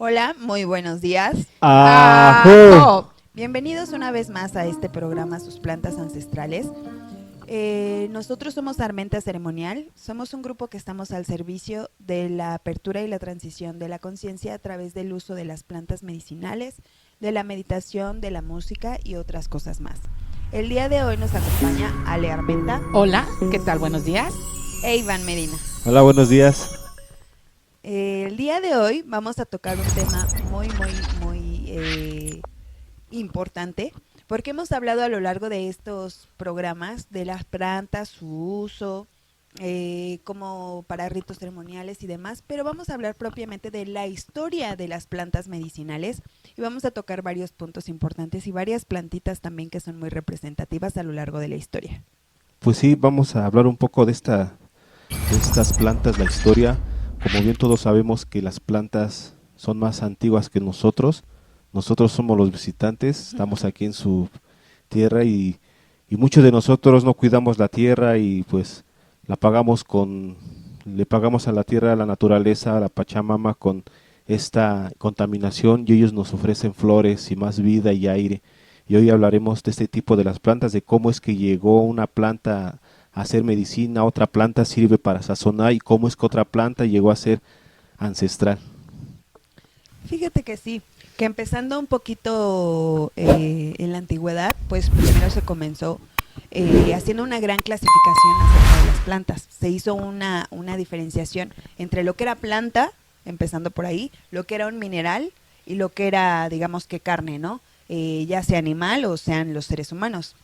Hola, muy buenos días. ¡Ajú! Bienvenidos una vez más a este programa Sus Plantas Ancestrales. Nosotros somos Armenta Ceremonial, somos un grupo que estamos al servicio de la apertura y la transición de la conciencia a través del uso de las plantas medicinales, de la meditación, de la música y otras cosas más. El día de hoy nos acompaña Ale Armenta Hola, ¿qué tal? Buenos días. e Iván Medina. Hola, buenos días. El día de hoy vamos a tocar un tema muy importante, porque hemos hablado a lo largo de estos programas de las plantas, su uso, como para ritos ceremoniales y demás, pero vamos a hablar propiamente de la historia de las plantas medicinales y vamos a tocar varios puntos importantes y varias plantitas también que son muy representativas a lo largo de la historia. Pues sí, vamos a hablar un poco de estas plantas, la historia. Como bien todos sabemos que las plantas son más antiguas que nosotros. Nosotros somos los visitantes, estamos aquí en su tierra y muchos de nosotros no cuidamos la tierra y pues la pagamos le pagamos a la tierra, a la naturaleza, a la Pachamama con esta contaminación y ellos nos ofrecen flores y más vida y aire. Y hoy hablaremos de este tipo de las plantas, de cómo es que llegó una planta a hacer medicina, otra planta sirve para sazonar y cómo es que otra planta llegó a ser ancestral. Fíjate que sí, que empezando un poquito en la antigüedad, pues primero se comenzó haciendo una gran clasificación acerca de las plantas. Se hizo una diferenciación entre lo que era planta, empezando por ahí, lo que era un mineral y lo que era, digamos que carne, ¿no? Ya sea animal o sean los seres humanos.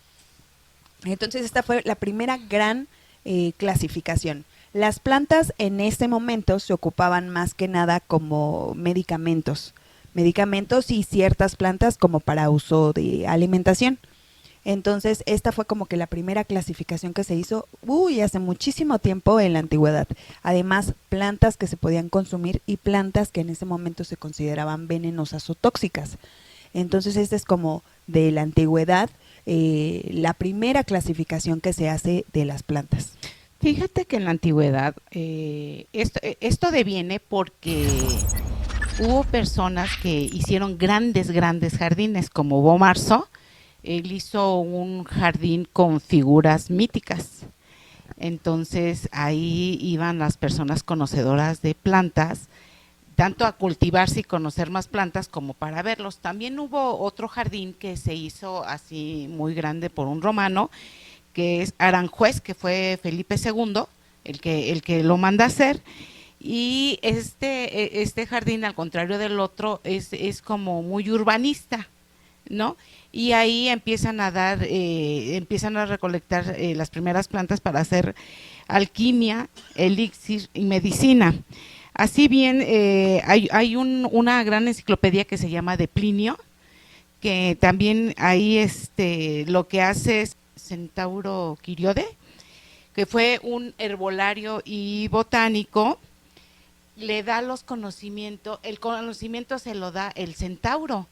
Entonces esta fue la primera gran clasificación. Las plantas en ese momento se ocupaban más que nada como medicamentos y ciertas plantas como para uso de alimentación. Entonces esta fue como que la primera clasificación que se hizo, hace muchísimo tiempo en la antigüedad. Además, plantas que se podían consumir y plantas que en ese momento se consideraban venenosas o tóxicas. Entonces esta es como de la antigüedad la primera clasificación que se hace de las plantas. Fíjate que en la antigüedad esto deviene porque hubo personas que hicieron grandes jardines, como Bomarzo. Él hizo un jardín con figuras míticas. Entonces ahí iban las personas conocedoras de plantas, tanto a cultivarse y conocer más plantas como para verlos. También hubo otro jardín que se hizo así muy grande por un romano, que es Aranjuez, que fue Felipe II, el que lo manda a hacer. Y este jardín, al contrario del otro, es como muy urbanista, ¿no? Y ahí empiezan a recolectar las primeras plantas para hacer alquimia, elixir y medicina. Así bien, hay una gran enciclopedia que se llama de Plinio, que también ahí lo que hace es Centauro Quiriode, que fue un herbolario y botánico. Le da el conocimiento se lo da el centauro,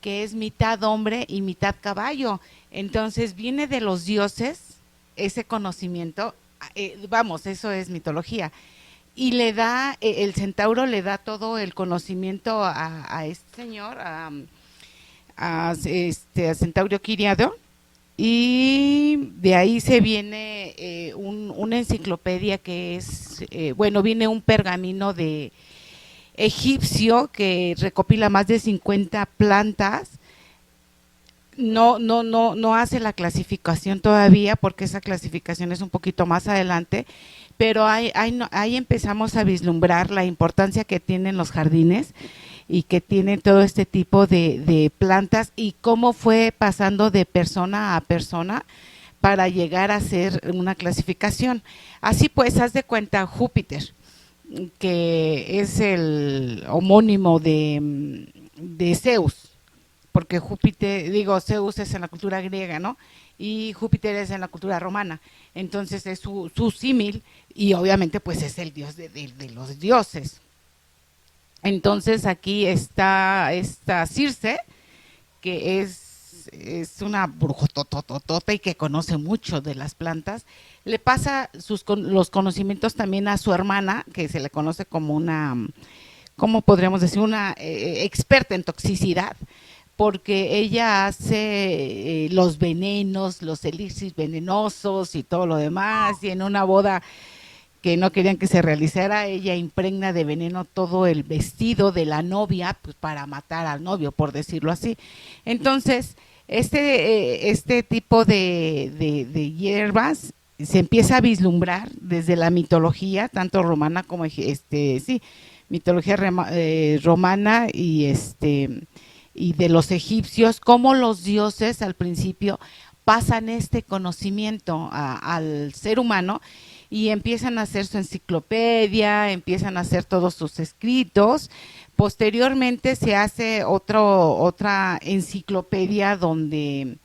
que es mitad hombre y mitad caballo. Entonces viene de los dioses ese conocimiento, vamos, eso es mitología. Y el centauro le da todo el conocimiento a este señor, a Centauro Quiriado, y de ahí se viene una enciclopedia que es, viene un pergamino de egipcio que recopila más de 50 plantas. No hace la clasificación todavía porque esa clasificación es un poquito más adelante, pero ahí empezamos a vislumbrar la importancia que tienen los jardines y que tienen todo este tipo de plantas y cómo fue pasando de persona a persona para llegar a hacer una clasificación. Así pues, haz de cuenta Júpiter, que es el homónimo de Zeus, porque Zeus es en la cultura griega, ¿no? Y Júpiter es en la cultura romana. Entonces es su símil y obviamente pues es el dios de los dioses. Entonces aquí está esta Circe, que es una brujotototota y que conoce mucho de las plantas. Le pasa los conocimientos también a su hermana, que se le conoce como ¿cómo podríamos decir? Una experta en toxicidad, porque ella hace los venenos, los elixires venenosos y todo lo demás, y en una boda que no querían que se realizara, ella impregna de veneno todo el vestido de la novia, pues para matar al novio, por decirlo así. Entonces, este tipo de hierbas se empieza a vislumbrar desde la mitología, tanto romana como mitología romana y de los egipcios, como los dioses al principio pasan este conocimiento al ser humano y empiezan a hacer su enciclopedia, empiezan a hacer todos sus escritos. Posteriormente se hace otra enciclopedia donde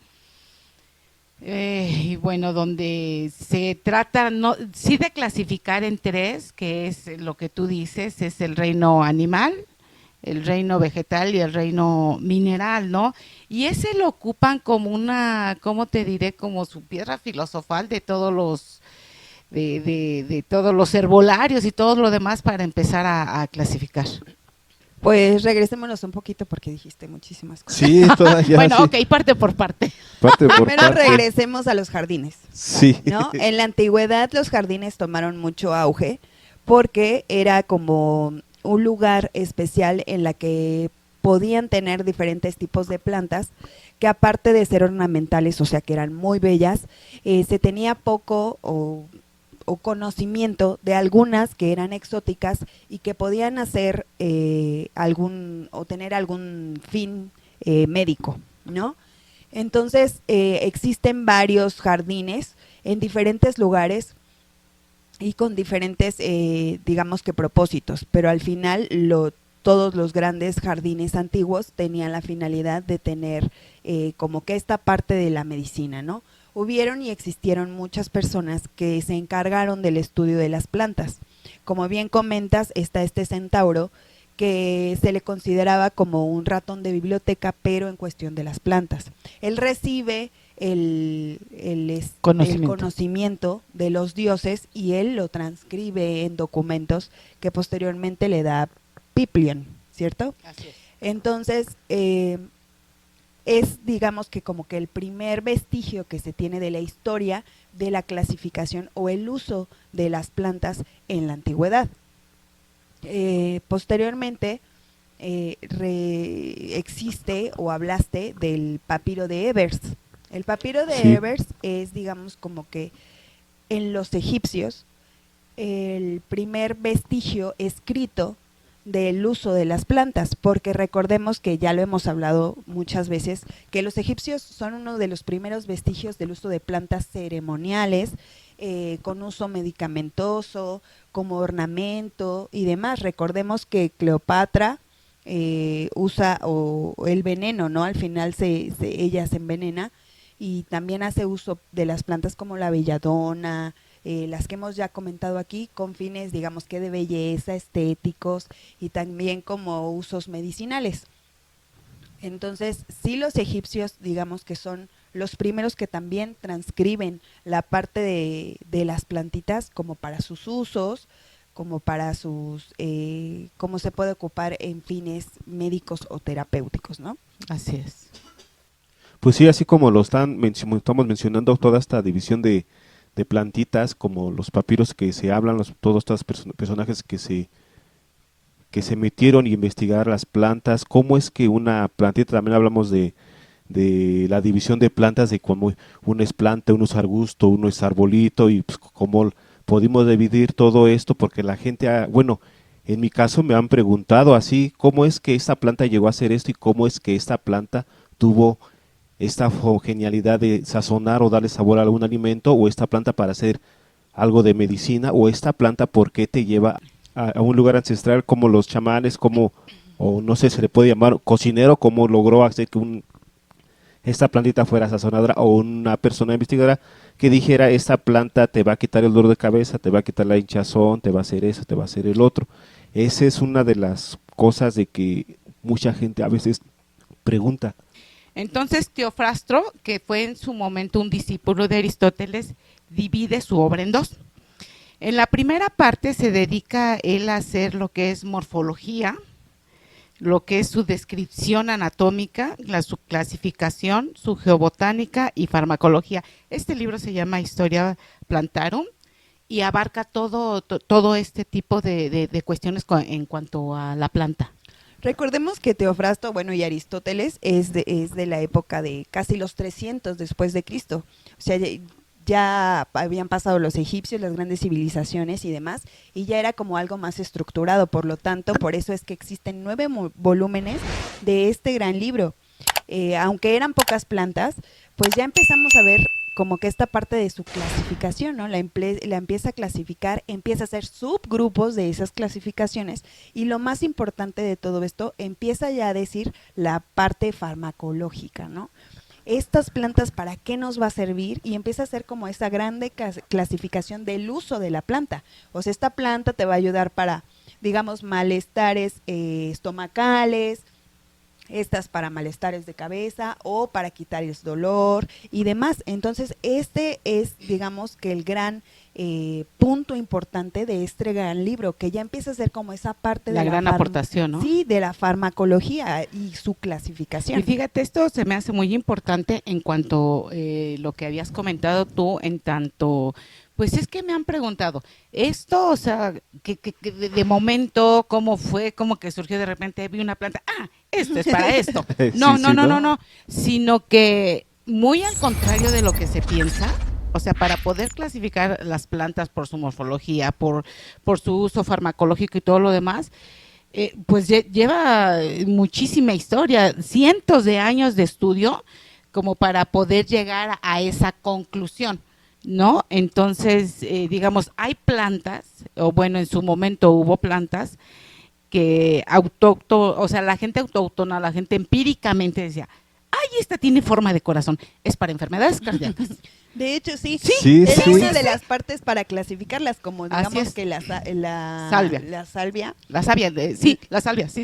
donde se trata sí de clasificar en tres, que es lo que tú dices, es el reino animal, el reino vegetal y el reino mineral, ¿no? Y ese lo ocupan como ¿cómo te diré? Como su piedra filosofal de todos los de todos los herbolarios y todo lo demás para empezar a clasificar. Pues regresémonos un poquito porque dijiste muchísimas cosas. Sí, todavía. Bueno, sí. ok, parte por parte. Parte por Primero parte. regresemos a los jardines, Sí. ¿no? En la antigüedad los jardines tomaron mucho auge porque era como un lugar especial en la que podían tener diferentes tipos de plantas que aparte de ser ornamentales, o sea que eran muy bellas, se tenía poco o conocimiento de algunas que eran exóticas y que podían hacer tener algún fin médico, ¿no? Entonces existen varios jardines en diferentes lugares y con diferentes, digamos que propósitos, pero al final todos los grandes jardines antiguos tenían la finalidad de tener como que esta parte de la medicina, ¿no? Hubieron y existieron muchas personas que se encargaron del estudio de las plantas. Como bien comentas, está este centauro que se le consideraba como un ratón de biblioteca, pero en cuestión de las plantas. Él recibe el conocimiento de los dioses y él lo transcribe en documentos que posteriormente le da Piplion, ¿cierto? Así es. Entonces, es digamos que como que el primer vestigio que se tiene de la historia de la clasificación o el uso de las plantas en la antigüedad. Posteriormente existe o hablaste del papiro de Ebers. El papiro de Sí. Ebers es digamos como que en los egipcios el primer vestigio escrito del uso de las plantas, porque recordemos que ya lo hemos hablado muchas veces, que los egipcios son uno de los primeros vestigios del uso de plantas ceremoniales, con uso medicamentoso, como ornamento y demás. Recordemos que Cleopatra usa el veneno, ¿no? Al final ella se envenena y también hace uso de las plantas como la belladona, las que hemos ya comentado aquí, con fines, digamos que de belleza, estéticos y también como usos medicinales. Entonces, sí, los egipcios, digamos que son los primeros que también transcriben la parte de las plantitas como para sus usos, como para sus, cómo se puede ocupar en fines médicos o terapéuticos, ¿no? Así es. Pues sí, así como estamos mencionando toda esta división de plantitas, como los papiros que se hablan, todos estos personajes que se metieron y investigar las plantas, cómo es que una plantita, también hablamos de la división de plantas, de cómo uno es planta, uno es arbusto, uno es arbolito, y pues cómo pudimos dividir todo esto, porque la gente, en mi caso me han preguntado así, cómo es que esta planta llegó a ser esto y cómo es que esta planta tuvo esta genialidad de sazonar o darle sabor a algún alimento, o esta planta para hacer algo de medicina, o esta planta por qué te lleva a un lugar ancestral, como los chamanes, o no sé, se le puede llamar cocinero, cómo logró hacer que esta plantita fuera sazonadora, o una persona investigadora que dijera, esta planta te va a quitar el dolor de cabeza, te va a quitar la hinchazón, te va a hacer eso, te va a hacer el otro. Esa es una de las cosas de que mucha gente a veces pregunta. Entonces Teofrastro, que fue en su momento un discípulo de Aristóteles, divide su obra en dos. En la primera parte se dedica él a hacer lo que es morfología, lo que es su descripción anatómica, su clasificación, su geobotánica y farmacología. Este libro se llama Historia Plantarum y abarca todo este tipo de cuestiones en cuanto a la planta. Recordemos que Teofrasto, bueno, y Aristóteles es de la época de casi los 300 después de Cristo. O sea, ya habían pasado los egipcios, las grandes civilizaciones y demás, y ya era como algo más estructurado. Por lo tanto, por eso es que existen 9 volúmenes de este gran libro. Aunque eran pocas plantas, pues ya empezamos a ver como que esta parte de su clasificación, ¿no? La empieza a clasificar, empieza a hacer subgrupos de esas clasificaciones, y lo más importante de todo esto, empieza ya a decir la parte farmacológica, ¿no? Estas plantas, ¿para qué nos va a servir? Y empieza a hacer como esa grande clasificación del uso de la planta. O sea, esta planta te va a ayudar para, digamos, malestares estomacales, estas para malestares de cabeza o para quitar el dolor y demás. Entonces, este es, digamos, que el gran punto importante de este gran libro, que ya empieza a ser como esa parte de la gran aportación, ¿no? Sí, de la farmacología y su clasificación. Y fíjate, esto se me hace muy importante en cuanto lo que habías comentado tú, en tanto, pues es que me han preguntado, esto, o sea, que de momento, ¿cómo fue? ¿Cómo que surgió de repente? Vi una planta, esto es para esto. No, Sí, no, sino que muy al contrario de lo que se piensa. O sea, para poder clasificar las plantas por su morfología, por su uso farmacológico y todo lo demás, pues lleva muchísima historia, cientos de años de estudio como para poder llegar a esa conclusión, ¿no? Entonces, digamos, hay plantas, o bueno, en su momento hubo plantas que o sea, la gente autóctona, la gente empíricamente decía, esta tiene forma de corazón, es para enfermedades cardíacas. De hecho, sí. Sí, es sí. una de las partes para clasificarlas, como digamos que la salvia. La salvia. La savia, sí, la salvia, sí.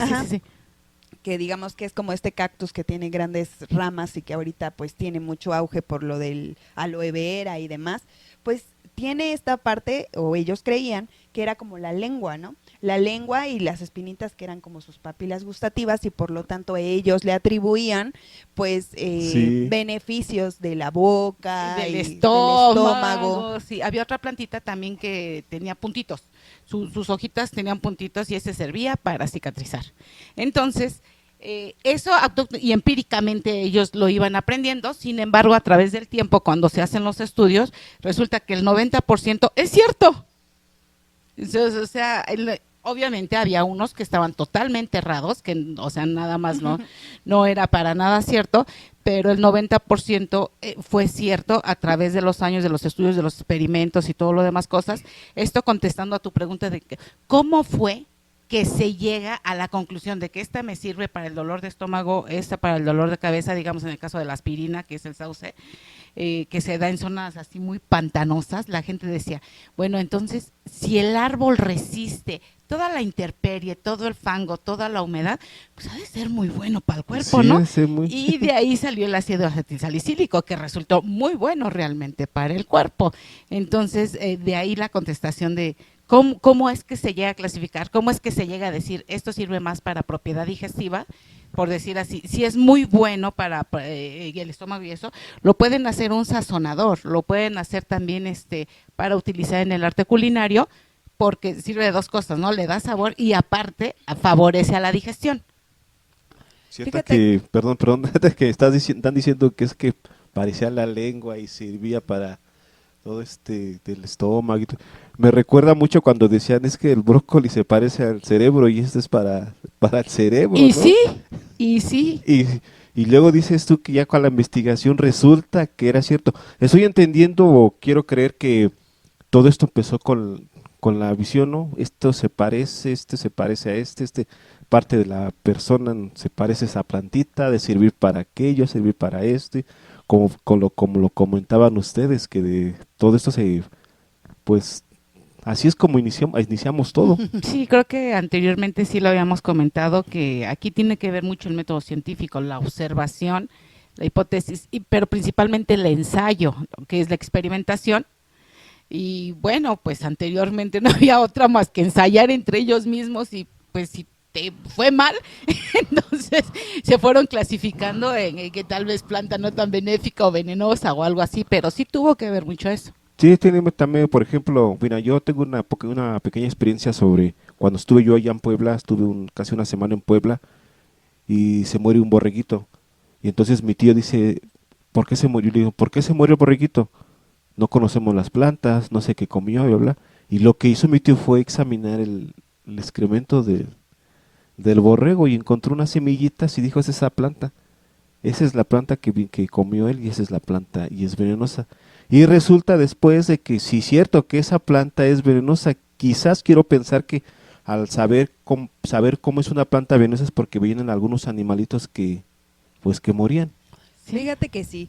Que digamos que es como este cactus que tiene grandes ramas y que ahorita pues tiene mucho auge por lo del aloe vera y demás, pues tiene esta parte, o ellos creían que era como la lengua, ¿no? La lengua y las espinitas que eran como sus papilas gustativas, y por lo tanto ellos le atribuían pues beneficios de la boca del y estómago. Sí, había otra plantita también que tenía puntitos, sus hojitas tenían puntitos y ese servía para cicatrizar. Entonces, eso y empíricamente ellos lo iban aprendiendo. Sin embargo, a través del tiempo, cuando se hacen los estudios, resulta que el 90% es cierto. Entonces, o sea, obviamente había unos que estaban totalmente errados, que, o sea, nada más no era para nada cierto, pero el 90% fue cierto a través de los años, de los estudios, de los experimentos y todo lo demás cosas. Esto contestando a tu pregunta de cómo fue que se llega a la conclusión de que esta me sirve para el dolor de estómago, esta para el dolor de cabeza, digamos en el caso de la aspirina, que es el sauce, que se da en zonas así muy pantanosas. La gente decía, bueno, entonces, si el árbol resiste toda la intemperie, todo el fango, toda la humedad, pues ha de ser muy bueno para el cuerpo, sí, ¿no? Muy... Y de ahí salió el ácido acetilsalicílico, que resultó muy bueno realmente para el cuerpo. Entonces, de ahí la contestación de ¿cómo es que se llega a clasificar? ¿Cómo es que se llega a decir esto sirve más para propiedad digestiva? Por decir así, si es muy bueno para el estómago y eso, lo pueden hacer un sazonador, lo pueden hacer también para utilizar en el arte culinario, porque sirve de dos cosas, ¿no? Le da sabor y aparte favorece a la digestión. Cierto que, perdón, que están diciendo que es que parecía la lengua y servía para todo del estómago. Me recuerda mucho cuando decían es que el brócoli se parece al cerebro y esto es para el cerebro, y ¿no? Sí. Y luego dices tú que ya con la investigación resulta que era cierto. Estoy entendiendo o quiero creer que todo esto empezó con la visión, ¿no? Esto se parece, se parece a parte de la persona se parece a esa plantita, de servir para aquello, servir para como lo comentaban ustedes, que de todo esto pues así es como iniciamos todo. Sí, creo que anteriormente sí lo habíamos comentado, que aquí tiene que ver mucho el método científico, la observación, la hipótesis, pero principalmente el ensayo, que es la experimentación. Y bueno, pues anteriormente no había otra más que ensayar entre ellos mismos, y pues si fue mal, entonces se fueron clasificando en que tal vez planta no tan benéfica o venenosa o algo así, pero sí tuvo que ver mucho eso. Sí, tenemos también, por ejemplo, mira, yo tengo una pequeña experiencia sobre cuando estuve yo allá en Puebla, estuve casi una semana en Puebla y se muere un borreguito. Y entonces mi tío dice, ¿por qué se murió? Le digo, ¿por qué se murió el borreguito? No conocemos las plantas, no sé qué comió, bla, bla. Y lo que hizo mi tío fue examinar el excremento del borrego y encontró unas semillitas y dijo, es esa planta. Esa es la planta que comió él y esa es la planta y es venenosa. Y resulta después de que sí es cierto que esa planta es venenosa, quizás quiero pensar que al saber cómo es una planta venenosa es porque vienen algunos animalitos que pues que morían. Sí. Fíjate que sí,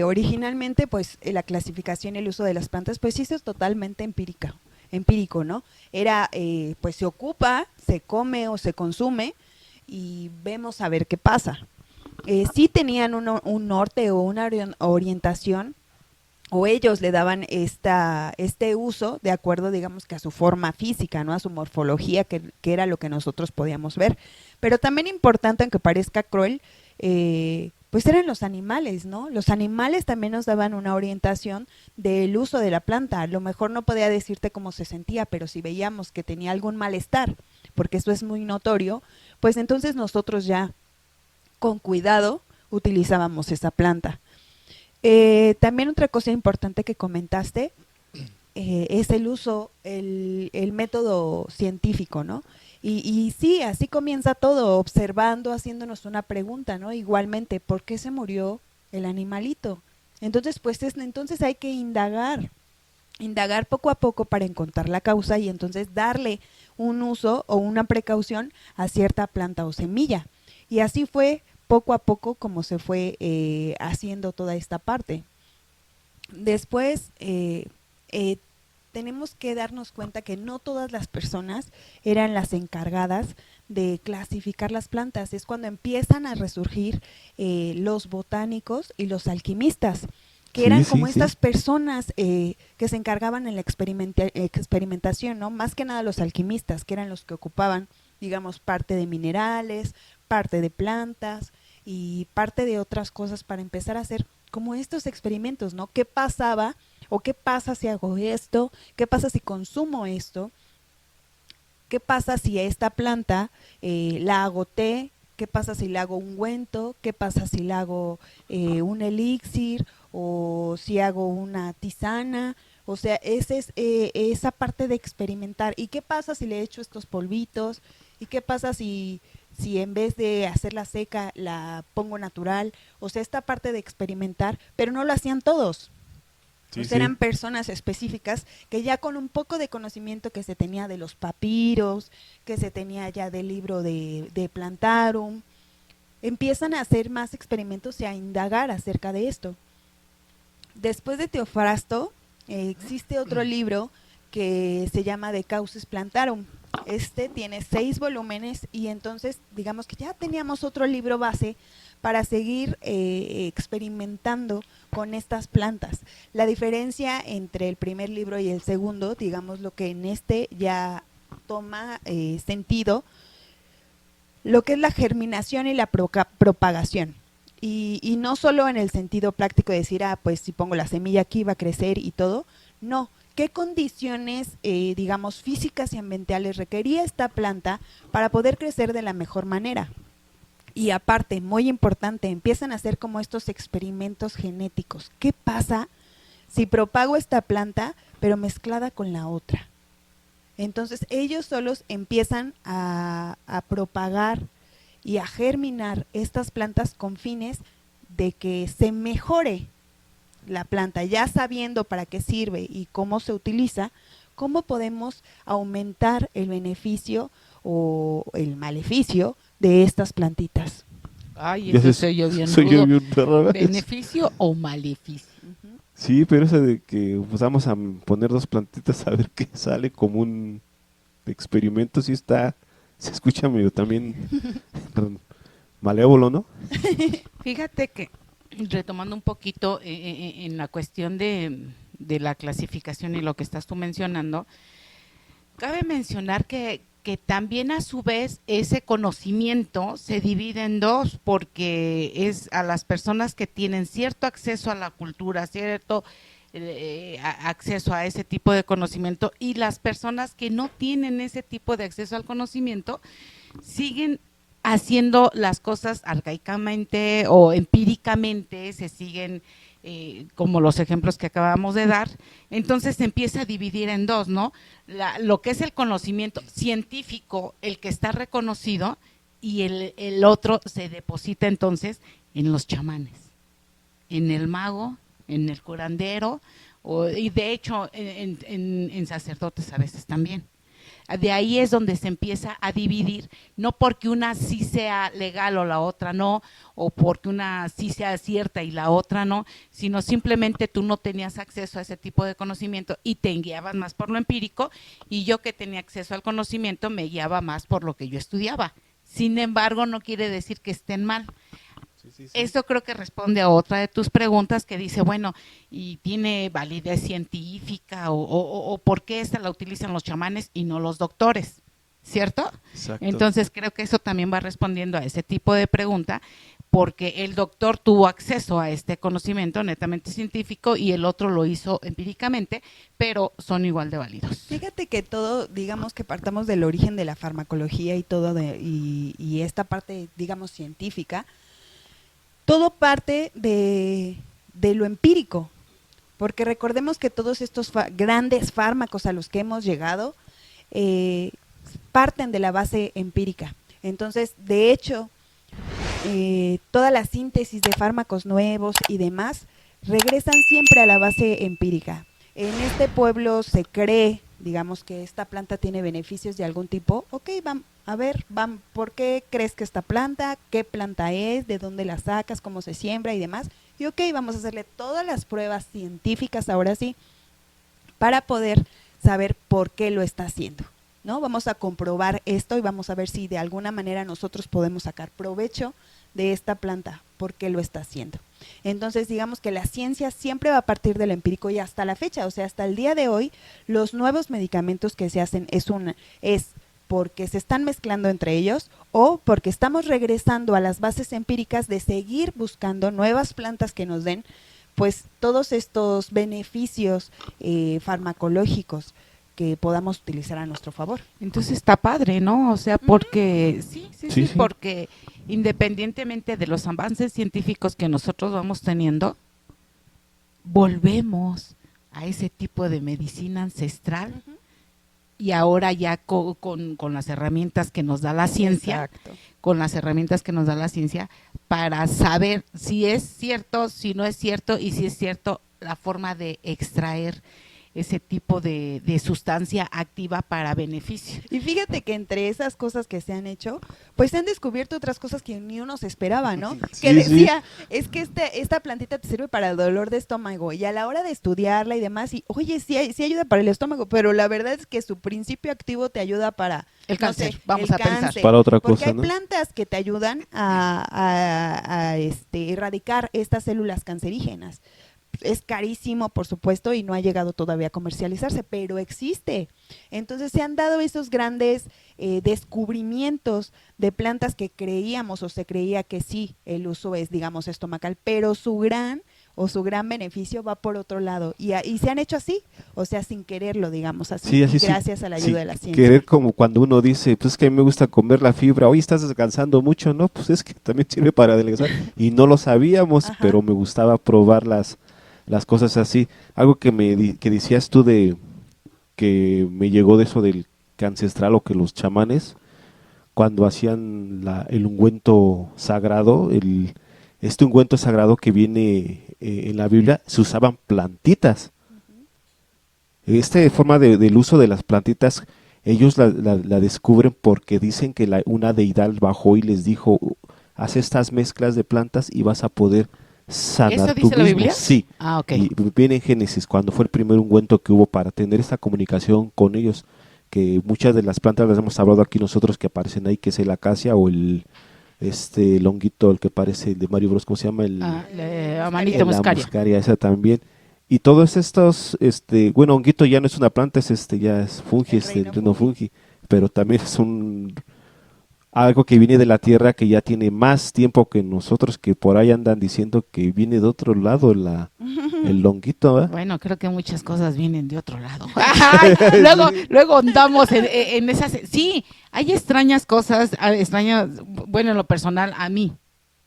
originalmente pues la clasificación y el uso de las plantas pues sí es totalmente empírico, ¿no? Era pues se ocupa, se come o se consume y vemos a ver qué pasa. Sí tenían un norte o una orientación, o ellos le daban este uso de acuerdo, digamos, que a su forma física, ¿no? A su morfología, que era lo que nosotros podíamos ver. Pero también importante, aunque parezca cruel, pues eran los animales, ¿no? Los animales también nos daban una orientación del uso de la planta. A lo mejor no podía decirte cómo se sentía, pero si veíamos que tenía algún malestar, porque eso es muy notorio, pues entonces nosotros ya con cuidado utilizábamos esa planta. También otra cosa importante que comentaste es el uso, el método científico, ¿no? Y sí, así comienza todo, observando, haciéndonos una pregunta, ¿no? Igualmente, ¿por qué se murió el animalito? Entonces, pues entonces hay que indagar poco a poco para encontrar la causa y entonces darle un uso o una precaución a cierta planta o semilla. Y así fue poco a poco como se fue haciendo toda esta parte. Después tenemos que darnos cuenta que no todas las personas eran las encargadas de clasificar las plantas. Es cuando empiezan a resurgir los botánicos y los alquimistas, que eran como estas personas que se encargaban en la experimentación, ¿no? Más que nada los alquimistas, que eran los que ocupaban, digamos, parte de minerales, parte de plantas y parte de otras cosas para empezar a hacer como estos experimentos, ¿no? ¿Qué pasaba o qué pasa si hago esto? ¿Qué pasa si consumo esto? ¿Qué pasa si a esta planta la hago té? ¿Qué pasa si le hago ungüento? ¿Qué pasa si le hago un elixir? ¿O si hago una tisana? O sea, esa parte de experimentar. ¿Y qué pasa si le echo estos polvitos? ¿Y qué pasa si en vez de hacerla seca la pongo natural? O sea, esta parte de experimentar, pero no lo hacían todos. Sí, pues eran personas específicas que ya con un poco de conocimiento que se tenía de los papiros, que se tenía ya del libro de Plantarum, empiezan a hacer más experimentos y a indagar acerca de esto. Después de Teofrasto, existe otro libro que se llama De Causis Plantarum. Este tiene 6 volúmenes y entonces digamos que ya teníamos otro libro base para seguir experimentando con estas plantas. La diferencia entre el primer libro y el segundo, digamos lo que en este ya toma sentido, lo que es la germinación y la propagación. Y no solo en el sentido práctico de decir, pues si pongo la semilla aquí va a crecer y todo, no. ¿Qué condiciones, digamos, físicas y ambientales requería esta planta para poder crecer de la mejor manera? Y aparte, muy importante, empiezan a hacer como estos experimentos genéticos. ¿Qué pasa si propago esta planta, pero mezclada con la otra? Entonces, ellos solos empiezan a propagar y a germinar estas plantas con fines de que se mejore la planta, ya sabiendo para qué sirve y cómo se utiliza, cómo podemos aumentar el beneficio o el maleficio de estas plantitas. Ay, eso soy yo bien rudo. ¿Beneficio o maleficio? Sí, pero eso de que pues, vamos a poner 2 plantitas a ver qué sale como un experimento, sí se escucha medio también malévolo, ¿no? Fíjate que, retomando un poquito en la cuestión de la clasificación y lo que estás tú mencionando, cabe mencionar que que también a su vez ese conocimiento se divide en dos, porque es a las personas que tienen cierto acceso a la cultura, cierto acceso a ese tipo de conocimiento, y las personas que no tienen ese tipo de acceso al conocimiento siguen haciendo las cosas arcaicamente o empíricamente, se siguen como los ejemplos que acabamos de dar. Entonces se empieza a dividir en dos, ¿no? Lo que es el conocimiento científico, el que está reconocido, y el otro se deposita entonces en los chamanes, en el mago, en el curandero, y de hecho en sacerdotes a veces también. De ahí es donde se empieza a dividir, no porque una sí sea legal o la otra no, o porque una sí sea cierta y la otra no, sino simplemente tú no tenías acceso a ese tipo de conocimiento y te guiabas más por lo empírico, y yo que tenía acceso al conocimiento me guiaba más por lo que yo estudiaba. Sin embargo, no quiere decir que estén mal. Sí. Esto creo que responde a otra de tus preguntas, que dice, bueno, ¿y tiene validez científica o por qué esta la utilizan los chamanes y no los doctores? ¿Cierto? Exacto. Entonces creo que eso también va respondiendo a ese tipo de pregunta, porque el doctor tuvo acceso a este conocimiento netamente científico y el otro lo hizo empíricamente, pero son igual de válidos. Fíjate que todo, digamos que partamos del origen de la farmacología y todo, y esta parte, digamos, científica, todo parte de lo empírico, porque recordemos que todos estos grandes fármacos a los que hemos llegado parten de la base empírica. Entonces, de hecho, toda la síntesis de fármacos nuevos y demás regresan siempre a la base empírica. En este pueblo se cree, digamos, que esta planta tiene beneficios de algún tipo. Ok, vamos a ver, ¿por qué crees que esta planta? ¿Qué planta es? ¿De dónde la sacas? ¿Cómo se siembra? Y demás. Y ok, vamos a hacerle todas las pruebas científicas ahora sí, para poder saber por qué lo está haciendo, ¿no? Vamos a comprobar esto y vamos a ver si de alguna manera nosotros podemos sacar provecho de esta planta, por qué lo está haciendo. Entonces, digamos que la ciencia siempre va a partir de lo empírico, y hasta la fecha, o sea, hasta el día de hoy, los nuevos medicamentos que se hacen es porque se están mezclando entre ellos, o porque estamos regresando a las bases empíricas de seguir buscando nuevas plantas que nos den pues todos estos beneficios farmacológicos que podamos utilizar a nuestro favor. Entonces está padre, ¿no? O sea, porque sí, porque independientemente de los avances científicos que nosotros vamos teniendo, volvemos a ese tipo de medicina ancestral. Y ahora ya con las herramientas que nos da la ciencia, Exacto. Con las herramientas que nos da la ciencia, para saber si es cierto, si no es cierto, y si es cierto, la forma de extraer ese tipo de sustancia activa para beneficio. Y fíjate que entre esas cosas que se han hecho, pues se han descubierto otras cosas que ni uno se esperaba, ¿no? Sí, que decía, sí. es que esta plantita te sirve para el dolor de estómago, y a la hora de estudiarla y demás, y oye, sí ayuda para el estómago, pero la verdad es que su principio activo te ayuda para El cáncer, no sé, vamos el a pensar. cáncer, Para otra porque cosa, hay ¿no? plantas que te ayudan a erradicar estas células cancerígenas. Es carísimo, por supuesto, y no ha llegado todavía a comercializarse, pero existe. Entonces se han dado esos grandes descubrimientos de plantas que creíamos o se creía que sí, el uso es, digamos, estomacal, pero su gran beneficio va por otro lado, y se han hecho así, o sea, sin quererlo, digamos así, Sí, así y sí. gracias a la ayuda Sí, de la ciencia. querer, como cuando uno dice, pues es que a mí me gusta comer la fibra, oye, estás descansando mucho, ¿no? Pues es que también sirve para adelgazar, y no lo sabíamos, Ajá. pero me gustaba probar las cosas así. Algo que decías tú de que me llegó de eso del que ancestral, o que los chamanes, cuando hacían el ungüento sagrado, este ungüento sagrado que viene en la Biblia, se usaban plantitas. Esta forma del uso de las plantitas, ellos la descubren porque dicen que una deidad bajó y les dijo, haz estas mezclas de plantas y vas a poder sanar ¿Eso tú dice la mismo. Biblia? Sí. Ah, ok. Y viene en Génesis, cuando fue el primer ungüento que hubo para tener esta comunicación con ellos, que muchas de las plantas las hemos hablado aquí nosotros que aparecen ahí, que es el acacia o el honguito, el que parece el de Mario Bros, ¿cómo se llama? Amanita La muscaria. muscaria, esa también. Y todos estos, bueno, honguito ya no es una planta, ya es fungi, El reino reino fungi. fungi. pero también es algo que viene de la tierra, que ya tiene más tiempo que nosotros, que por ahí andan diciendo que viene de otro lado el honguito, ¿verdad? Bueno, creo que muchas cosas vienen de otro lado. Ay, luego andamos en esas. Sí, hay extrañas cosas, extrañas. Bueno, en lo personal, a mí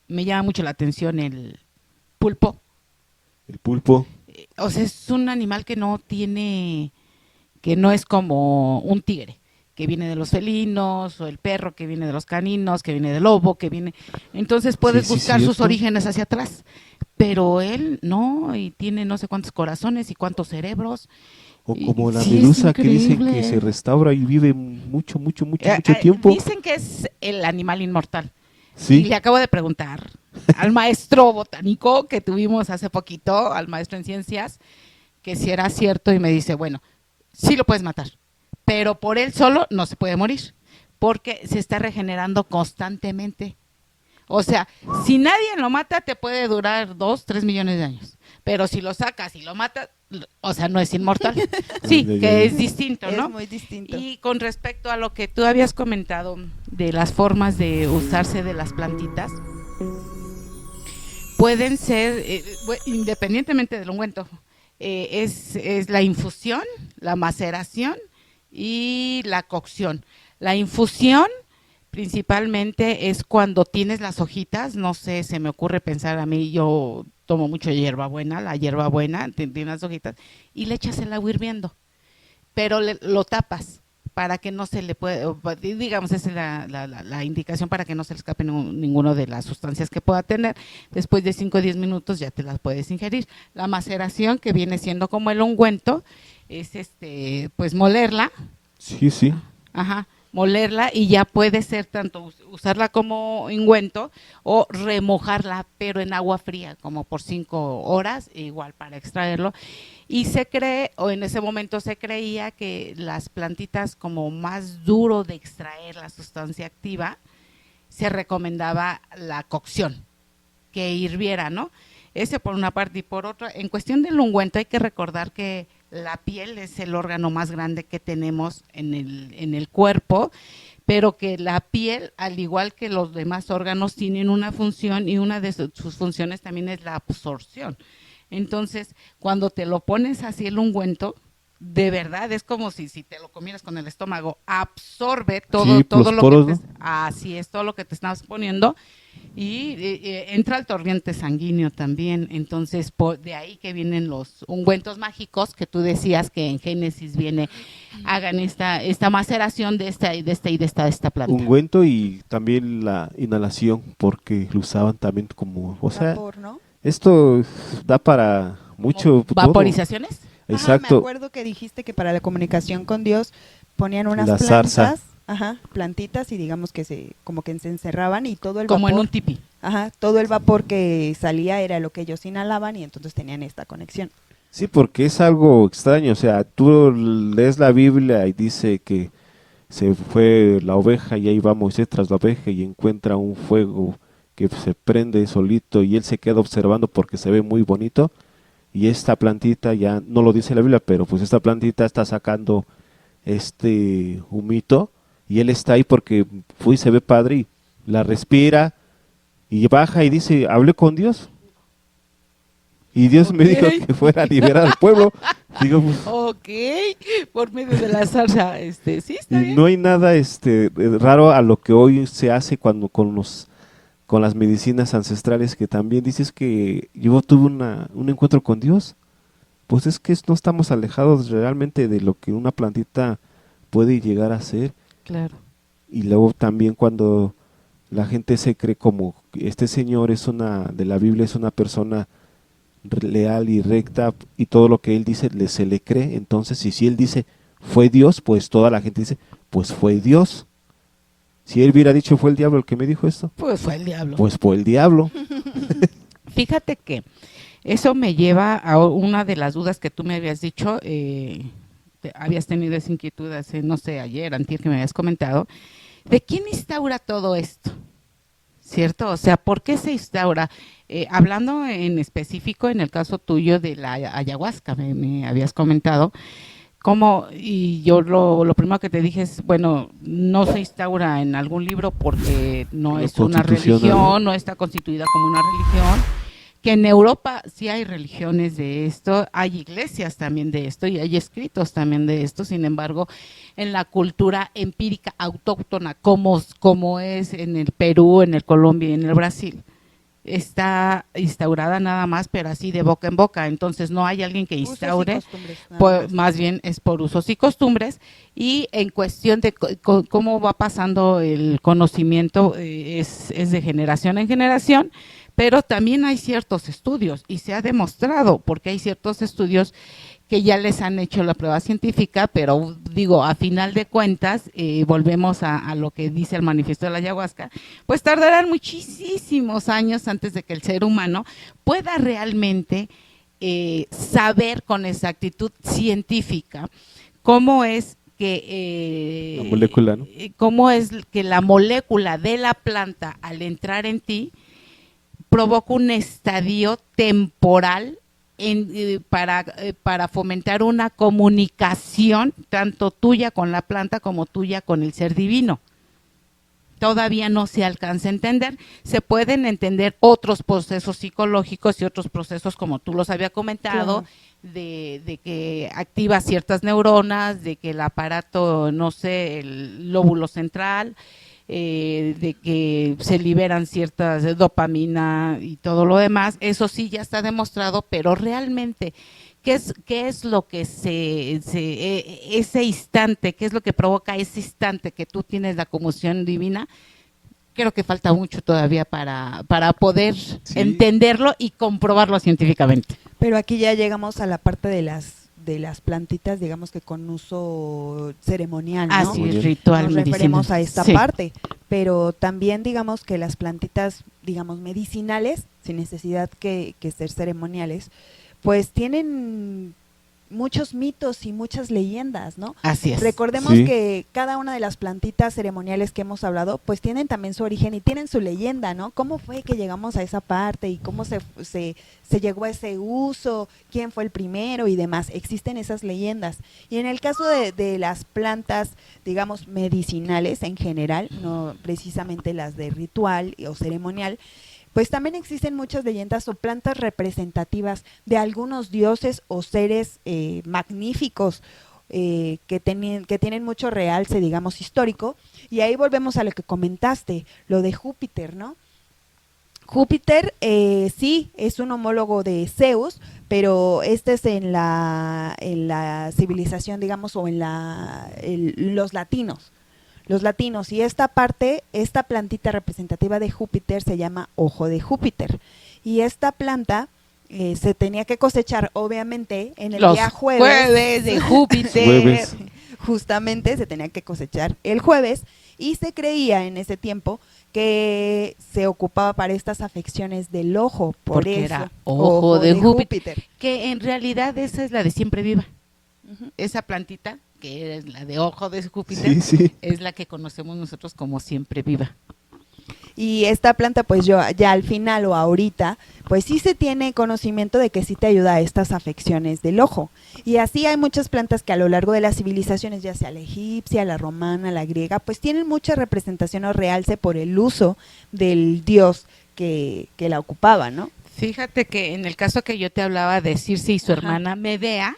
me llama mucho la atención el pulpo. El pulpo. O sea, es un animal que no es como un tigre, que viene de los felinos, o el perro que viene de los caninos, que viene del lobo, que viene. Entonces puedes Sí, buscar sus cierto. orígenes hacia atrás. Pero él no, y tiene no sé cuántos corazones y cuántos cerebros. O como la Sí, es medusa que dicen que increíble. se restaura y vive mucho tiempo. Dicen que es el animal inmortal. Y Sí, le acabo de preguntar al maestro botánico que tuvimos hace poquito, al maestro en ciencias, que si era cierto, y me dice, bueno, sí lo puedes matar, pero por él solo no se puede morir, porque se está regenerando constantemente. O sea, si nadie lo mata, te puede durar 2, 3 millones de años. Pero si lo sacas y lo matas, o sea, no es inmortal. Sí, Ay, ay, que ay. es distinto, ¿no? Es muy distinto. Y con respecto a lo que tú habías comentado de las formas de usarse de las plantitas, pueden ser, independientemente del ungüento, es la infusión, la maceración y la cocción. La infusión principalmente es cuando tienes las hojitas, no sé, se me ocurre pensar a mí, yo tomo mucho hierbabuena, la hierbabuena tiene las hojitas, y le echas el agua hirviendo, pero lo tapas para que no se le puede, digamos, esa es la indicación para que no se le escape ninguno de las sustancias que pueda tener. Después de 5 o 10 minutos ya te las puedes ingerir. La maceración, que viene siendo como el ungüento, es pues molerla. sí, sí. Ajá, molerla, y ya puede ser tanto usarla como ungüento o remojarla, pero en agua fría, como por 5 horas, igual para extraerlo. Y se cree, o en ese momento se creía, que las plantitas como más duro de extraer la sustancia activa, se recomendaba la cocción, que hirviera, ¿no? Ese por una parte, y por otra, en cuestión del ungüento hay que recordar que la piel es el órgano más grande que tenemos en el cuerpo, pero que la piel, al igual que los demás órganos, tienen una función, y una de sus funciones también es la absorción. Entonces, cuando te lo pones así el ungüento, de verdad es como si te lo comieras con el estómago, absorbe todo, Sí, todo los lo poros, que ¿no? así es, todo lo que te estás poniendo, y entra al torrente sanguíneo también. Entonces, de ahí que vienen los ungüentos mágicos, que tú decías que en Génesis viene, hagan esta maceración de esta planta. Ungüento, y también la inhalación, porque lo usaban también como, o sea, Vapor, ¿no? esto da para mucho todo. ¿Vaporizaciones? Ajá, me Exacto. acuerdo que dijiste que para la comunicación con Dios ponían unas La zarza. plantas, ajá, plantitas, y digamos que como que se encerraban, y todo el Como en vapor, un tipi. ajá, todo el vapor que salía era lo que ellos inhalaban, y entonces tenían esta conexión. Sí, porque es algo extraño, o sea, tú lees la Biblia y dice que se fue la oveja y ahí va Moisés tras la oveja y encuentra un fuego que se prende solito y él se queda observando porque se ve muy bonito, y esta plantita, ya no lo dice la Biblia, pero pues esta plantita está sacando este humito, y él está ahí porque fue y se ve padre y la respira y baja y dice, hablé con Dios. Y Dios me dijo Ok. que fuera a liberar al pueblo. Digo, pues, Ok, por medio de la salsa, sí, está y bien. no hay nada raro a lo que hoy se hace cuando con las medicinas ancestrales, que también dices que yo tuve un encuentro con Dios. Pues es que no estamos alejados realmente de lo que una plantita puede llegar a ser. Claro. Y luego también cuando la gente se cree como este señor de la Biblia es una persona leal y recta, y todo lo que él dice se le cree. Entonces, y si él dice fue Dios, pues toda la gente dice pues fue Dios. Si él hubiera dicho fue el diablo el que me dijo esto, Pues fue el diablo. pues fue el diablo. Fíjate que eso me lleva a una de las dudas que tú me habías dicho, habías tenido esa inquietud hace, no sé, ayer, antier, que me habías comentado, ¿de quién instaura todo esto? ¿Cierto? O sea, ¿por qué se instaura? Hablando en específico, en el caso tuyo de la ayahuasca, me habías comentado, ¿Cómo? Y yo lo primero que te dije es, bueno, no se instaura en algún libro porque no es una religión, no está constituida como una religión, que en Europa sí hay religiones de esto, hay iglesias también de esto y hay escritos también de esto. Sin embargo, en la cultura empírica autóctona, como es en el Perú, en el Colombia y en el Brasil, está instaurada nada más, pero así de boca en boca. Entonces no hay alguien que instaure, pues más bien es por usos y costumbres. Y en cuestión de cómo va pasando el conocimiento, es de generación en generación, pero también hay ciertos estudios y se ha demostrado, porque hay ciertos estudios que ya les han hecho la prueba científica, pero digo, a final de cuentas, volvemos a lo que dice el manifiesto de la ayahuasca, pues tardarán muchísimos años antes de que el ser humano pueda realmente saber con exactitud científica cómo es que la molécula, ¿no? cómo es que la molécula de la planta al entrar en ti provoca un estadio temporal para fomentar una comunicación tanto tuya con la planta como tuya con el ser divino. Todavía no se alcanza a entender. Se pueden entender otros procesos psicológicos y otros procesos, como tú los había comentado, claro, de que activa ciertas neuronas, de que el aparato, no sé, el lóbulo central, de que se liberan ciertas dopamina y todo lo demás. Eso sí ya está demostrado, pero realmente ¿qué es lo que ese instante, qué es lo que provoca ese instante que tú tienes la conmoción divina? Creo que falta mucho todavía para poder entenderlo y comprobarlo científicamente. Pero aquí ya llegamos a la parte de las plantitas, digamos que con uso ceremonial, ¿no? Así es, ritual, nos referimos medicina. a esta parte, pero también digamos que las plantitas, digamos, medicinales, sin necesidad que ser ceremoniales, pues tienen muchos mitos y muchas leyendas, ¿no? Así es. Recordemos que cada una de las plantitas ceremoniales que hemos hablado, pues tienen también su origen y tienen su leyenda, ¿no? ¿Cómo fue que llegamos a esa parte y cómo se llegó a ese uso? ¿Quién fue el primero y demás? Existen esas leyendas. Y en el caso de las plantas, digamos, medicinales en general, no precisamente las de ritual o ceremonial, pues también existen muchas leyendas o plantas representativas de algunos dioses o seres magníficos que tienen mucho realce, digamos, histórico. Y ahí volvemos a lo que comentaste, lo de Júpiter, ¿no? Júpiter sí es un homólogo de Zeus, pero este es en la civilización, digamos, o en los latinos. Los latinos, y esta plantita representativa de Júpiter se llama ojo de Júpiter, y esta planta se tenía que cosechar obviamente en el día jueves de Júpiter, justamente se tenía que cosechar el jueves, y se creía en ese tiempo que se ocupaba para estas afecciones del ojo, porque eso era ojo de Júpiter, que en realidad esa es la de siempre viva. Esa plantita, que es la de ojo de Júpiter, es la que conocemos nosotros como siempre viva. Y esta planta, pues ya al final o ahorita, pues sí se tiene conocimiento de que sí te ayuda a estas afecciones del ojo. Y así hay muchas plantas que a lo largo de las civilizaciones, ya sea la egipcia, la romana, la griega, pues tienen mucha representación o realce por el uso del dios que la ocupaba, ¿no? Fíjate que en el caso que yo te hablaba de Circe y su hermana Medea,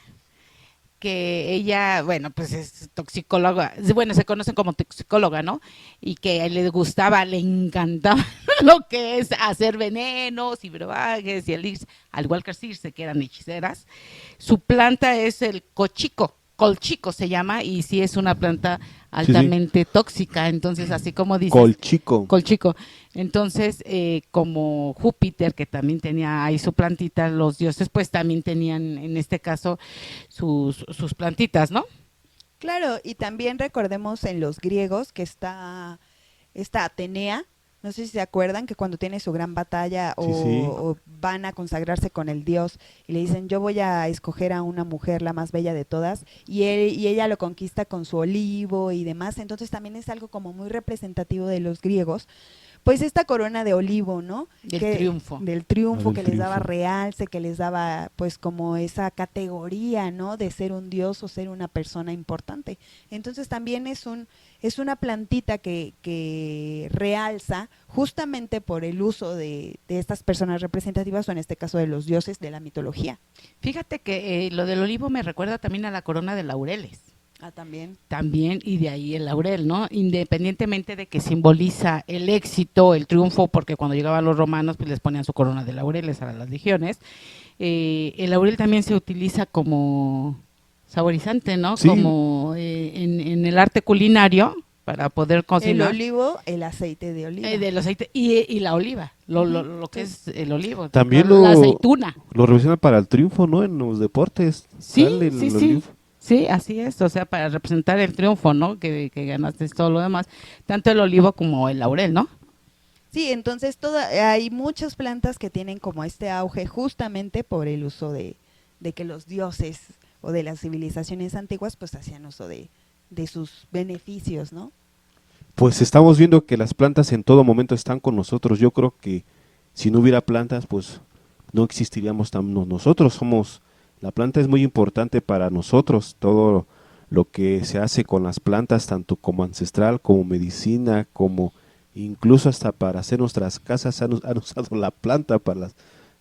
que ella, bueno, pues es toxicóloga, bueno, se conocen como toxicóloga, ¿no? Y que le encantaba lo que es hacer venenos y brebajes y elixir, al igual que Circe, que eran hechiceras. Su planta es el colchico se llama, y sí es una planta altamente tóxica. Entonces, así como dices, colchico. Entonces, como Júpiter, que también tenía ahí su plantita, los dioses pues también tenían en este caso sus plantitas, ¿no? Claro, y también recordemos en los griegos que está Atenea, no sé si se acuerdan que cuando tiene su gran batalla o van a consagrarse con el dios y le dicen yo voy a escoger a una mujer la más bella de todas y ella lo conquista con su olivo y demás, entonces también es algo como muy representativo de los griegos, pues esta corona de olivo, ¿no? Del triunfo. Del triunfo, Del que les daba triunfo. realce, que les daba pues como esa categoría, ¿no? De ser un dios o ser una persona importante. Entonces también es una plantita que realza justamente por el uso de estas personas representativas, o en este caso de los dioses de la mitología. Fíjate que lo del olivo me recuerda también a la corona de laureles. Ah, también. También, y de ahí el laurel, ¿no? Independientemente de que simboliza el éxito, el triunfo, porque cuando llegaban los romanos, pues les ponían su corona de laureles a las legiones. El laurel también se utiliza como saborizante, ¿no? Sí. Como en el arte culinario, para poder El cocinar. olivo, el aceite de oliva. De los aceites, y la oliva, lo que es el olivo. También la aceituna. lo representan para el triunfo, ¿no? En los deportes. Sí, sale el sí, sí. olivo. Sí, así es, o sea, para representar el triunfo, ¿no? Que ganaste todo lo demás, tanto el olivo como el laurel, ¿no? Sí, entonces hay muchas plantas que tienen como este auge justamente por el uso de que los dioses o de las civilizaciones antiguas pues hacían uso de sus beneficios, ¿no? Pues estamos viendo que las plantas en todo momento están con nosotros. Yo creo que si no hubiera plantas, pues no existiríamos nosotros. La planta es muy importante para nosotros. Todo lo que se hace con las plantas, tanto como ancestral, como medicina, como incluso hasta para hacer nuestras casas han usado la planta para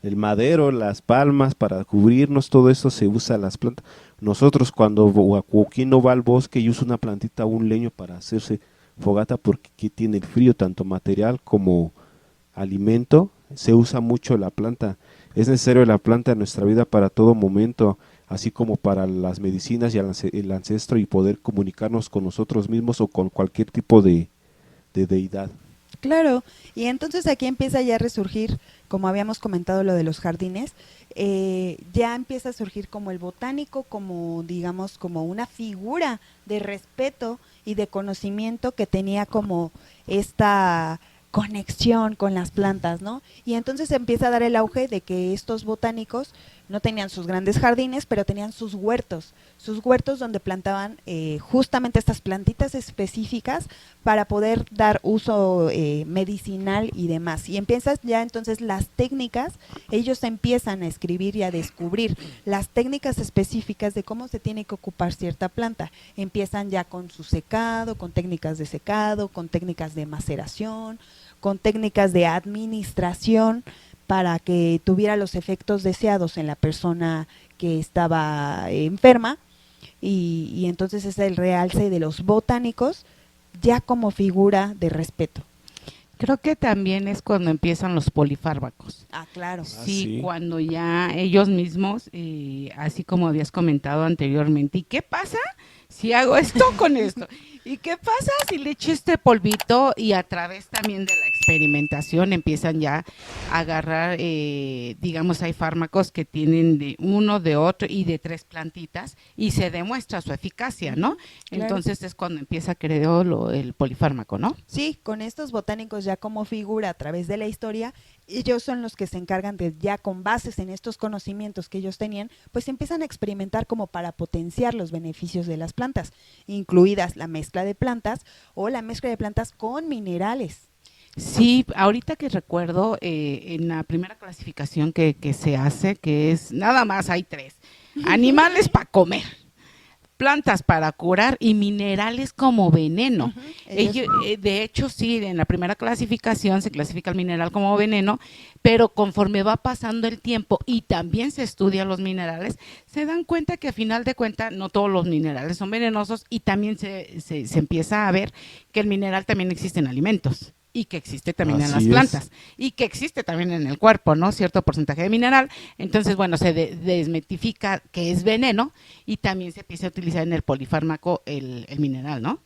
el madero, las palmas, para cubrirnos, todo eso se usa las plantas. Nosotros cuando aquí no va al bosque y usa una plantita o un leño para hacerse fogata, porque aquí tiene el frío, tanto material como alimento, se usa mucho la planta. Es necesario la planta en nuestra vida para todo momento, así como para las medicinas y el ancestro, y poder comunicarnos con nosotros mismos o con cualquier tipo de deidad. Claro, y entonces aquí empieza ya a resurgir, como habíamos comentado lo de los jardines, ya empieza a surgir como el botánico, como digamos, como una figura de respeto y de conocimiento que tenía como esta conexión con las plantas, ¿no? Y entonces empieza a dar el auge de que estos botánicos no tenían sus grandes jardines, pero tenían sus huertos donde plantaban justamente estas plantitas específicas para poder dar uso medicinal y demás. Y empiezas ya entonces las técnicas, ellos empiezan a escribir y a descubrir las técnicas específicas de cómo se tiene que ocupar cierta planta. Empiezan ya con su secado, con técnicas de secado, con técnicas de maceración, con técnicas de administración, para que tuviera los efectos deseados en la persona que estaba enferma, y entonces es el realce de los botánicos ya como figura de respeto. Creo que también es cuando empiezan los polifármacos. Ah, claro. Sí, sí. cuando ya ellos mismos, así como habías comentado anteriormente, ¿y qué pasa si hago esto con esto? ¿Y qué pasa si le echo este polvito? Y a través también de la experimentación empiezan ya a agarrar, digamos, hay fármacos que tienen de uno, de otro y de 3 plantitas y se demuestra su eficacia, ¿no? Claro. Entonces es cuando empieza, creo, el polifármaco, ¿no? Sí, con estos botánicos ya como figura a través de la historia, ellos son los que se encargan de, ya con bases en estos conocimientos que ellos tenían, pues empiezan a experimentar como para potenciar los beneficios de las plantas, incluidas la mezcla de plantas o la mezcla de plantas con minerales. Sí, ahorita que recuerdo, en la primera clasificación que se hace, que es, nada más hay 3, animales para comer, plantas para curar y minerales como veneno. De hecho, sí, en la primera clasificación se clasifica el mineral como veneno, pero conforme va pasando el tiempo y también se estudian los minerales, se dan cuenta que a final de cuentas no todos los minerales son venenosos, y también se empieza a ver que el mineral también existe en alimentos y que existe también en las plantas y que existe también en el cuerpo, ¿no? Cierto porcentaje de mineral. Entonces, bueno, se desmitifica que es veneno y también se empieza a utilizar en el polifármaco el mineral, ¿no?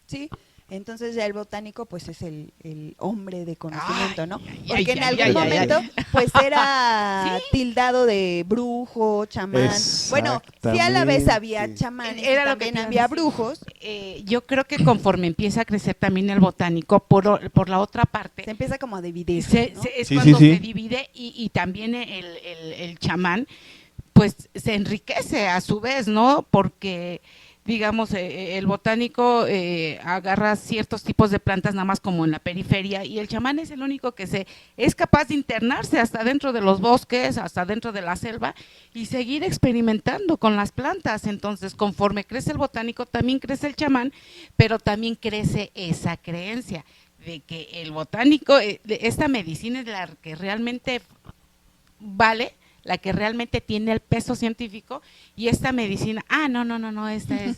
Sí, entonces ya el botánico pues es el hombre de conocimiento, ¿no? Ay, Porque en algún momento pues era Sí. tildado de brujo, chamán. Bueno, sí, a la vez había chamanes, Era y lo que también te iba a había decir. brujos. Yo creo que conforme empieza a crecer también el botánico, por la otra parte, Se empieza como a dividir, ¿no? es Sí, cuando sí. se divide y también el chamán pues se enriquece a su vez, ¿no? Porque digamos, el botánico agarra ciertos tipos de plantas nada más como en la periferia y el chamán es el único que es capaz de internarse hasta dentro de los bosques, hasta dentro de la selva y seguir experimentando con las plantas. Entonces, conforme crece el botánico, también crece el chamán, pero también crece esa creencia de que el botánico, esta medicina es la que realmente vale, la que realmente tiene el peso científico, y esta medicina, no, esta es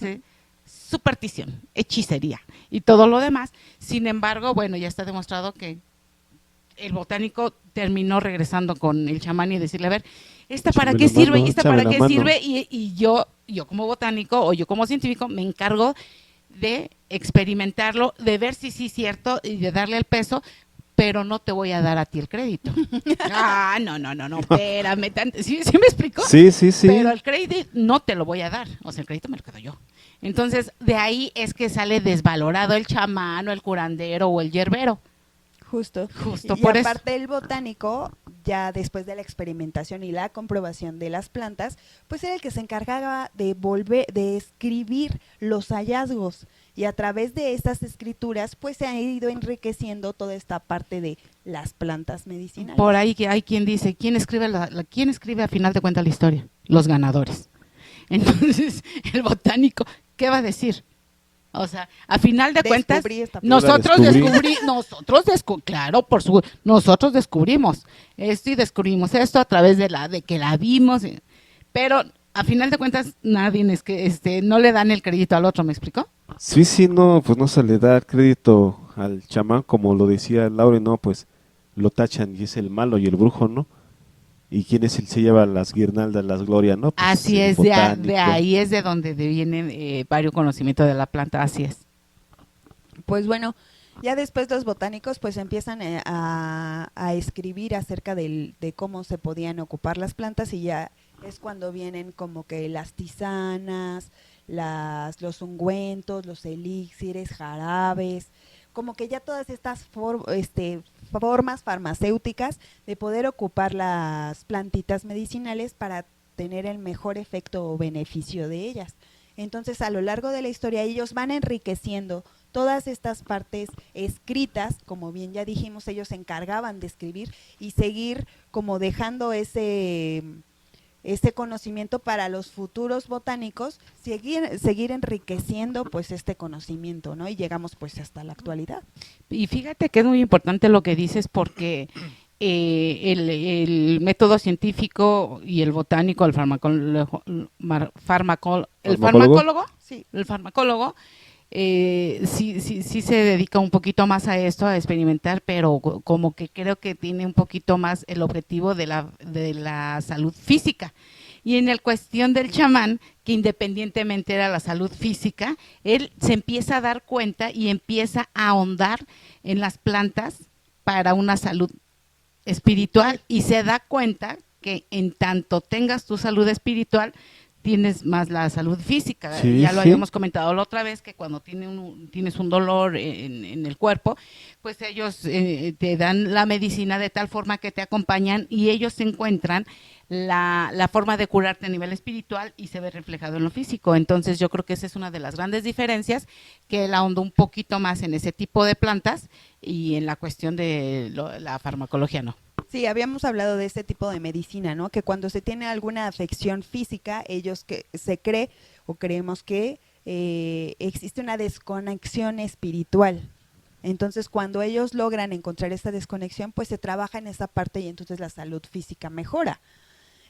superstición, hechicería y todo lo demás. Sin embargo, bueno, ya está demostrado que el botánico terminó regresando con el chamán y decirle, a ver, ¿esta para qué sirve? ¿Y esta para qué sirve? Y yo como botánico o yo como científico me encargo de experimentarlo, de ver si sí es cierto y de darle el peso, pero no te voy a dar a ti el crédito. No, espérame. ¿Sí me explicó? Sí. Pero el crédito no te lo voy a dar, o sea, el crédito me lo quedo yo. Entonces, de ahí es que sale desvalorado el chamán o el curandero o el yerbero. Justo Justo y por aparte el botánico, ya después de la experimentación y la comprobación de las plantas, pues era el que se encargaba de escribir los hallazgos, y a través de estas escrituras pues se ha ido enriqueciendo toda esta parte de las plantas medicinales. Por ahí que hay quien dice, ¿quién escribe quién escribe a final de cuentas la historia? Los ganadores. Entonces, el botánico, ¿qué va a decir? O sea, a final de cuentas, nosotros descubrimos esto y descubrimos esto a través de que la vimos, pero a final de cuentas nadie es que no le dan el crédito al otro, ¿me explicó? Sí, no, pues no se le da crédito al chamán, como lo decía Laura, no, pues lo tachan y es el malo y el brujo, ¿no? ¿Y quién es el se lleva las guirnaldas, las glorias, no? Pues así es, de ahí es de donde viene varios conocimientos de la planta, así es. Pues bueno, ya después los botánicos pues empiezan a escribir acerca de cómo se podían ocupar las plantas, y ya es cuando vienen como que las tisanas, los ungüentos, los elixires, jarabes, como que ya todas estas formas farmacéuticas de poder ocupar las plantitas medicinales para tener el mejor efecto o beneficio de ellas. Entonces, a lo largo de la historia ellos van enriqueciendo todas estas partes escritas, como bien ya dijimos, ellos se encargaban de escribir y seguir como dejando ese conocimiento para los futuros botánicos, seguir enriqueciendo pues este conocimiento, ¿no? Y llegamos pues hasta la actualidad. Y fíjate que es muy importante lo que dices, porque el método científico y el botánico, el farmacólogo, sí, sí se dedica un poquito más a esto, a experimentar, pero como que creo que tiene un poquito más el objetivo de la salud física. Y en la cuestión del chamán, que independientemente era la salud física, él se empieza a dar cuenta y empieza a ahondar en las plantas para una salud espiritual, y se da cuenta que en tanto tengas tu salud espiritual, tienes más la salud física. Sí, ya lo habíamos comentado la otra vez, que cuando tienes un dolor en el cuerpo, pues ellos te dan la medicina de tal forma que te acompañan, y ellos encuentran la forma de curarte a nivel espiritual y se ve reflejado en lo físico. Entonces yo creo que esa es una de las grandes diferencias, que él ahondó un poquito más en ese tipo de plantas y en la cuestión de la farmacología no. Sí, habíamos hablado de este tipo de medicina, ¿no? Que cuando se tiene alguna afección física, se cree o creemos que existe una desconexión espiritual. Entonces, cuando ellos logran encontrar esta desconexión, pues se trabaja en esa parte y entonces la salud física mejora.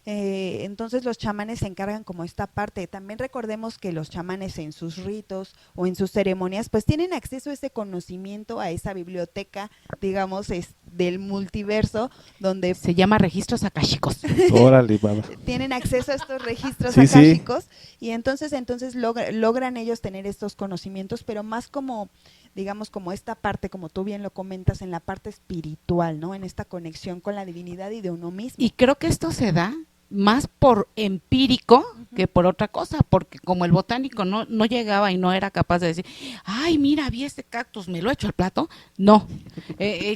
Entonces los chamanes se encargan como esta parte. También recordemos que los chamanes en sus ritos o en sus ceremonias pues tienen acceso a ese conocimiento, a esa biblioteca, digamos, del multiverso, donde se llama registros akáshicos. Órale, baba. Tienen acceso a estos registros Sí, akáshicos, y entonces logran ellos tener estos conocimientos, pero más como, digamos, como esta parte, como tú bien lo comentas, en la parte espiritual, ¿no? En esta conexión con la divinidad y de uno mismo. Y creo que esto se da más por empírico que por otra cosa, porque como el botánico no llegaba y no era capaz de decir, ay, mira, vi este cactus, me lo echo al plato, no,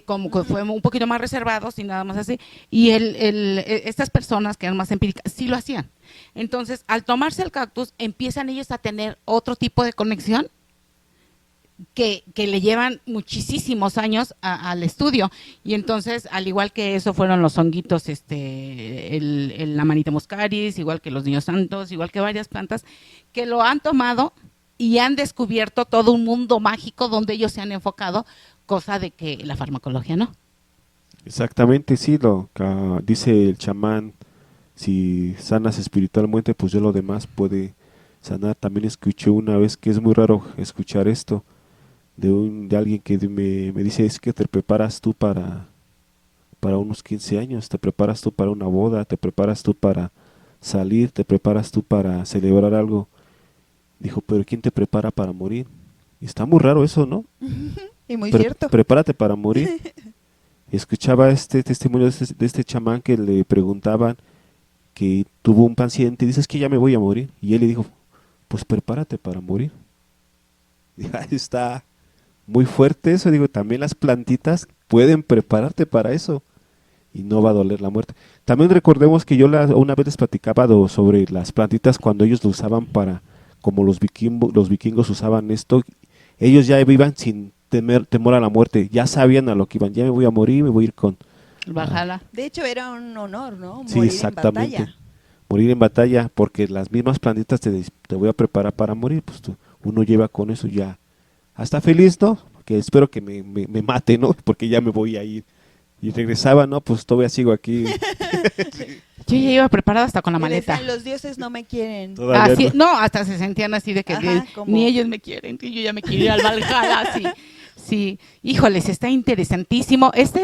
como que fue un poquito más reservados y nada más así, y estas personas que eran más empíricas sí lo hacían. Entonces, al tomarse el cactus, empiezan ellos a tener otro tipo de conexión que le llevan muchísimos años al estudio, y entonces al igual que eso fueron los honguitos, la manita muscaris, igual que los niños santos, igual que varias plantas que lo han tomado y han descubierto todo un mundo mágico donde ellos se han enfocado, cosa de que la farmacología no. Exactamente, sí, lo que dice el chamán, si sanas espiritualmente, pues ya lo demás puede sanar. También escuché una vez que es muy raro escuchar esto, de alguien que me dice, es que te preparas tú para unos 15 años, te preparas tú para una boda, te preparas tú para salir, te preparas tú para celebrar algo. Dijo, pero ¿quién te prepara para morir? Y está muy raro eso, ¿no? Y muy cierto. Prepárate para morir. Y escuchaba este testimonio de este chamán que le preguntaban que tuvo un paciente y dice, es que ya me voy a morir. Y él le dijo, pues prepárate para morir. Y ahí está muy fuerte eso, digo, también las plantitas pueden prepararte para eso y no va a doler la muerte. También recordemos que yo una vez les platicaba sobre las plantitas cuando ellos lo usaban para, como los vikingos usaban esto, ellos ya iban sin temor a la muerte, ya sabían a lo que iban, ya me voy a morir, me voy a ir con Valhalla. De hecho era un honor, ¿no? Sí, Morir exactamente. en batalla. Morir en batalla, porque las mismas plantitas te voy a preparar para morir, pues uno lleva con eso ya hasta feliz, ¿no? Que espero que me mate, ¿no? Porque ya me voy a ir. Y regresaba, ¿no? Pues todavía sigo aquí. Yo ya iba preparada hasta con la Y maleta. decían, los dioses no me quieren. Todavía Así, no. no, hasta se sentían así de que Ajá, como- ni ellos me quieren, que yo ya me quiero ir al Valhalla, sí. Sí, híjoles, está interesantísimo. Esto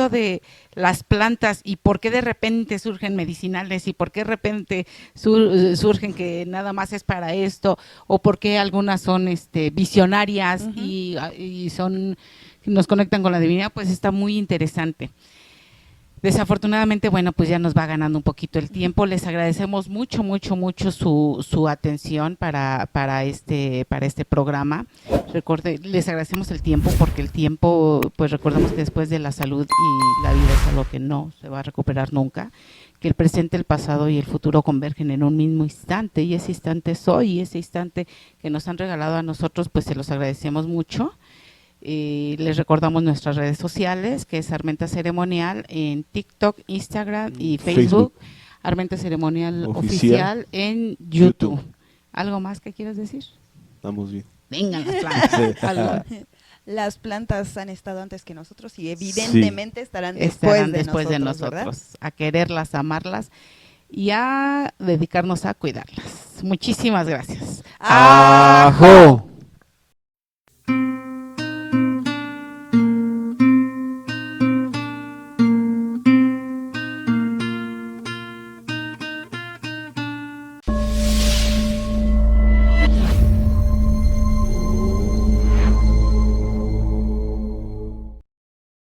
de las plantas y por qué de repente surgen medicinales y por qué de repente surgen que nada más es para esto, o por qué algunas son visionarias Ujú. y nos conectan con la divinidad, pues está muy interesante. Desafortunadamente, bueno, pues ya nos va ganando un poquito el tiempo. Les agradecemos mucho, mucho, mucho su atención para este programa. Les agradecemos el tiempo, porque el tiempo, pues recordemos que después de la salud y la vida es algo que no se va a recuperar nunca, que el presente, el pasado y el futuro convergen en un mismo instante, y ese instante es hoy, y ese instante que nos han regalado a nosotros, pues se los agradecemos mucho. Les recordamos nuestras redes sociales, que es Armenta Ceremonial en TikTok, Instagram y Facebook. Armenta Ceremonial Oficial en YouTube. ¿Algo más que quieras decir? Estamos bien. Vengan las plantas. Algo. Las plantas han estado antes que nosotros y evidentemente estarán Después de nosotros, ¿verdad? nosotros, a quererlas, a amarlas y a dedicarnos a cuidarlas. Muchísimas gracias. ¡Ajo!